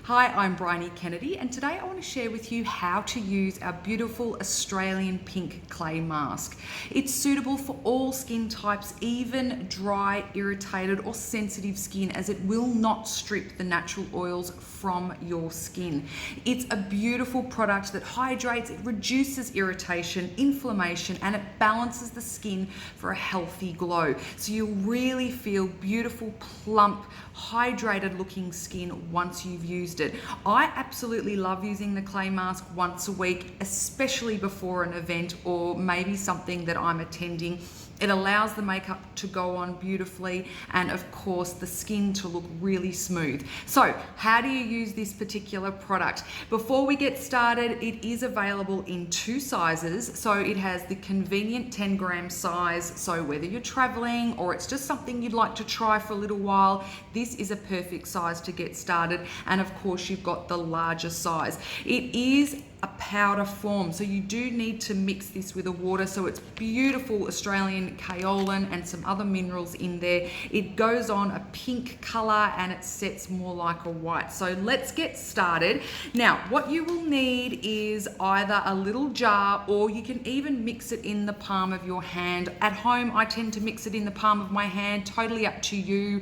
Hi, I'm Bryony Kennedy, and today I want to share with you how to use our beautiful Australian pink clay mask. It's suitable for all skin types, even dry, irritated or sensitive skin, as it will not strip the natural oils from your skin. It's a beautiful product that hydrates, it reduces irritation, inflammation, and it balances the skin for a healthy glow. So you'll really feel beautiful, plump, hydrated looking skin once you've used it. I absolutely love using the clay mask once a week, especially before an event or maybe something that I'm attending. It allows the makeup to go on beautifully and of course the skin to look really smooth. So how do you use this particular product? Before we get started, it is available in 2 sizes. So it has the convenient 10 gram size. So whether you're traveling or it's just something you'd like to try for a little while, this is a perfect size to get started. And of course you've got the larger size. It is a powder form, so you do need to mix this with the water, so it's beautiful Australian kaolin and some other minerals in there. It goes on a pink color and it sets more like a white. So let's get started. Now what you will need is either a little jar, or you can even mix it in the palm of your hand. At home I tend to mix it in the palm of my hand, totally up to you.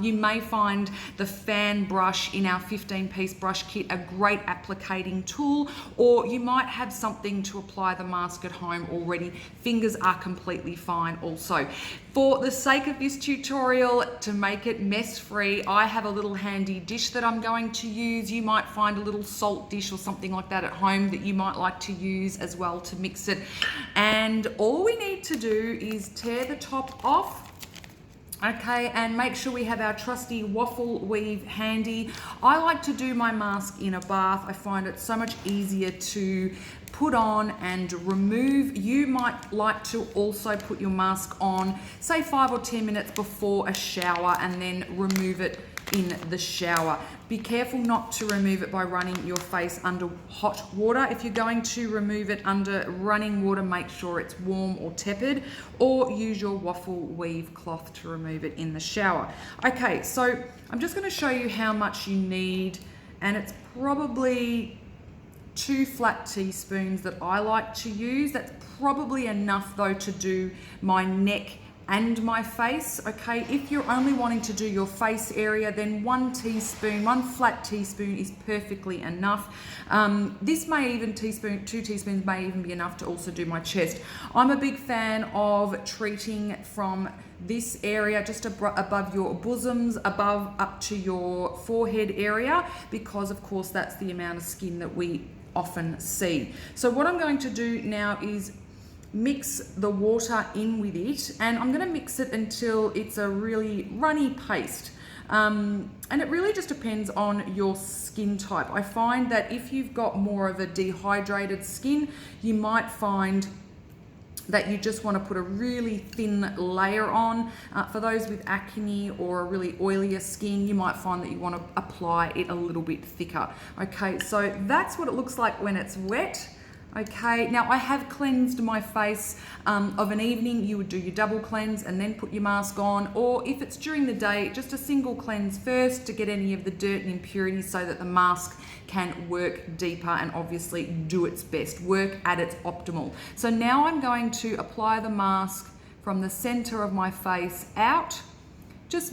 You may find the fan brush in our 15-piece brush kit a great applicating tool, or you might have something to apply the mask at home already. Fingers are completely fine also. For the sake of this tutorial, to make it mess-free, I have a little handy dish that I'm going to use. You might find a little salt dish or something like that at home that you might like to use as well to mix it. And all we need to do is tear the top off. Okay, and make sure we have our trusty waffle weave handy. I like to do my mask in a bath. I find it so much easier to put on and remove. You might like to also put your mask on, say 5 or 10 minutes before a shower, and then remove it in the shower. Be careful not to remove it by running your face under hot water. If you're going to remove it under running water, make sure it's warm or tepid, or use your waffle weave cloth to remove it in the shower. Okay, so I'm just going to show you how much you need, and it's probably 2 flat teaspoons that I like to use. That's probably enough though to do my neck and my face. Okay, if you're only wanting to do your face area, then 1 flat teaspoon is perfectly enough. This may even 2 teaspoons may even be enough to also do my chest. I'm a big fan of treating from this area just above your bosoms, up to your forehead area, because of course that's the amount of skin that we often see. So what I'm going to do now is mix the water in with it, and I'm going to mix it until it's a really runny paste. And it really just depends on your skin type. I find that if you've got more of a dehydrated skin, you might find that you just want to put a really thin layer on. For those with acne or a really oilier skin, you might find that you want to apply it a little bit thicker. Okay, so that's what it looks like when it's wet. Okay, now I have cleansed my face of an evening. You would do your double cleanse and then put your mask on, or if it's during the day, just a single cleanse first to get any of the dirt and impurities so that the mask can work deeper and obviously do its best, work at its optimal. So now I'm going to apply the mask from the center of my face out, just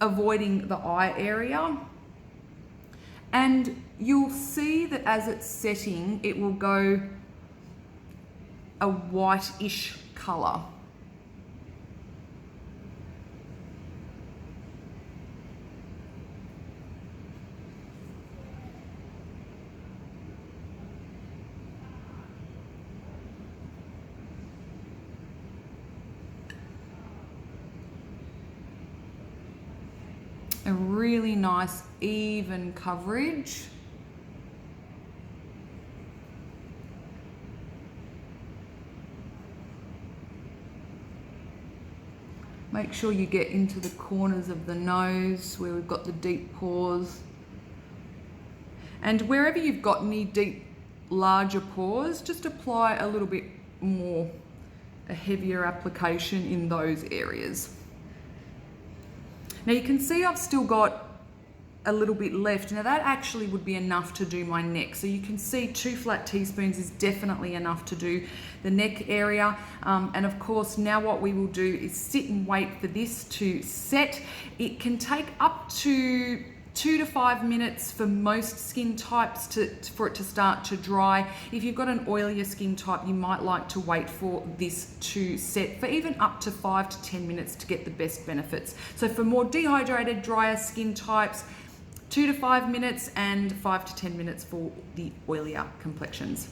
avoiding the eye area. And you'll see that as it's setting, it will go a whitish color. A really nice even coverage. Make sure you get into the corners of the nose where we've got the deep pores. And wherever you've got any deep, larger pores, just apply a little bit more, a heavier application in those areas. Now you can see I've still got a little bit left. Now that actually would be enough to do my neck. So you can see 2 flat teaspoons is definitely enough to do the neck area. And of course, now what we will do is sit and wait for this to set. It can take up to 2 to 5 minutes for most skin types for it to start to dry. If you've got an oilier skin type, you might like to wait for this to set for even up to 5 to 10 minutes to get the best benefits. So for more dehydrated, drier skin types, 2 to 5 minutes, and 5 to 10 minutes for the oilier complexions.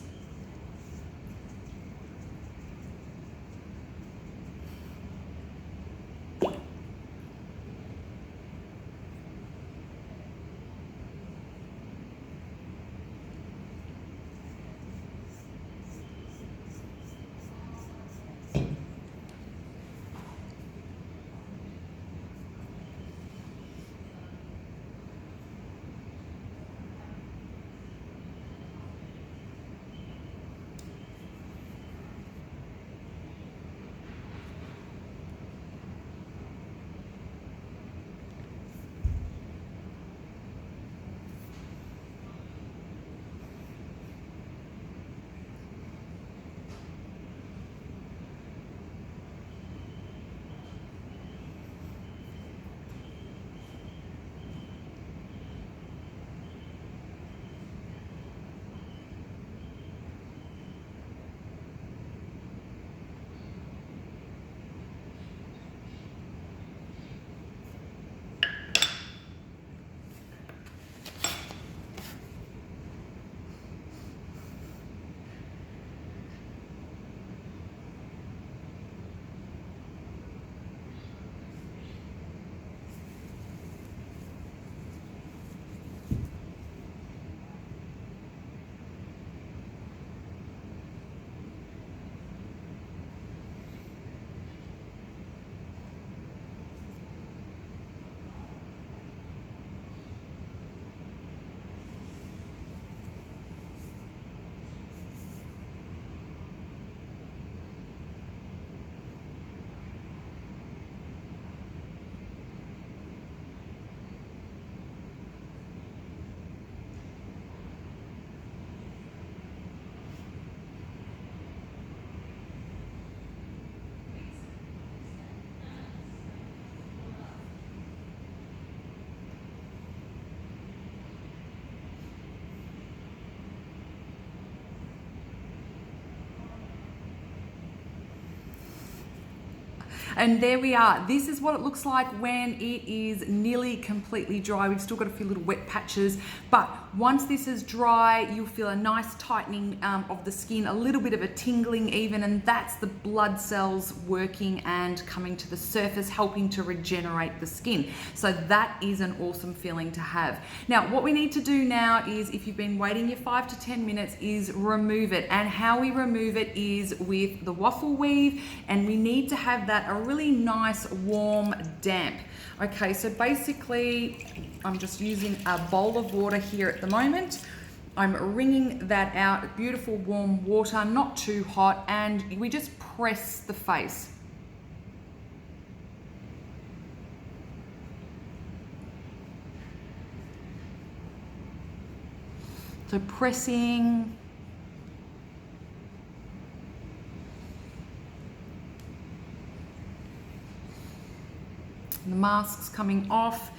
And there we are. This is what it looks like when it is nearly completely dry. We've still got a few little wet patches, but once this is dry, you'll feel a nice tightening of the skin, a little bit of a tingling even, and that's the blood cells working and coming to the surface, helping to regenerate the skin. So that is an awesome feeling to have. Now, what we need to do now is, if you've been waiting your 5 to 10 minutes, is remove it. And how we remove it is with the waffle weave, and we need to have that a really nice warm damp. Okay, so basically I'm just using a bowl of water here at the moment. I'm wringing that out, beautiful warm water, not too hot, and we just press the face. So pressing. The mask's coming off.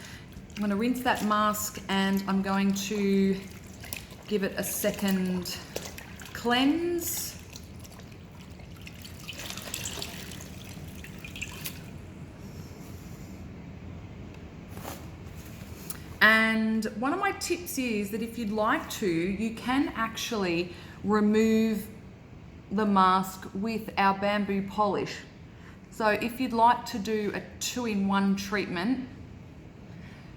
I'm going to rinse that mask and I'm going to give it a second cleanse. And one of my tips is that if you'd like to, you can actually remove the mask with our bamboo polish. So if you'd like to do a 2-in-1 treatment,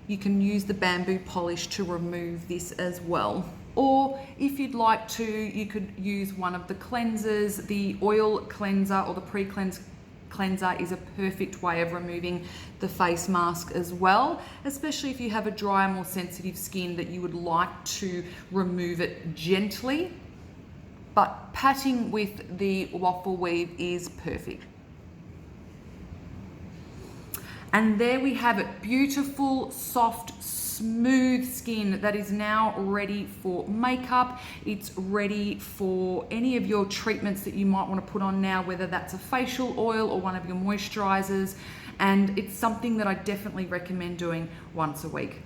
you can use the bamboo polish to remove this as well. Or if you'd like to, you could use one of the cleansers. The oil cleanser or the pre-cleanse cleanser is a perfect way of removing the face mask as well, especially if you have a drier, more sensitive skin that you would like to remove it gently. But patting with the waffle weave is perfect. And there we have it, beautiful, soft, smooth skin that is now ready for makeup. It's ready for any of your treatments that you might want to put on now, whether that's a facial oil or one of your moisturizers. And it's something that I definitely recommend doing once a week.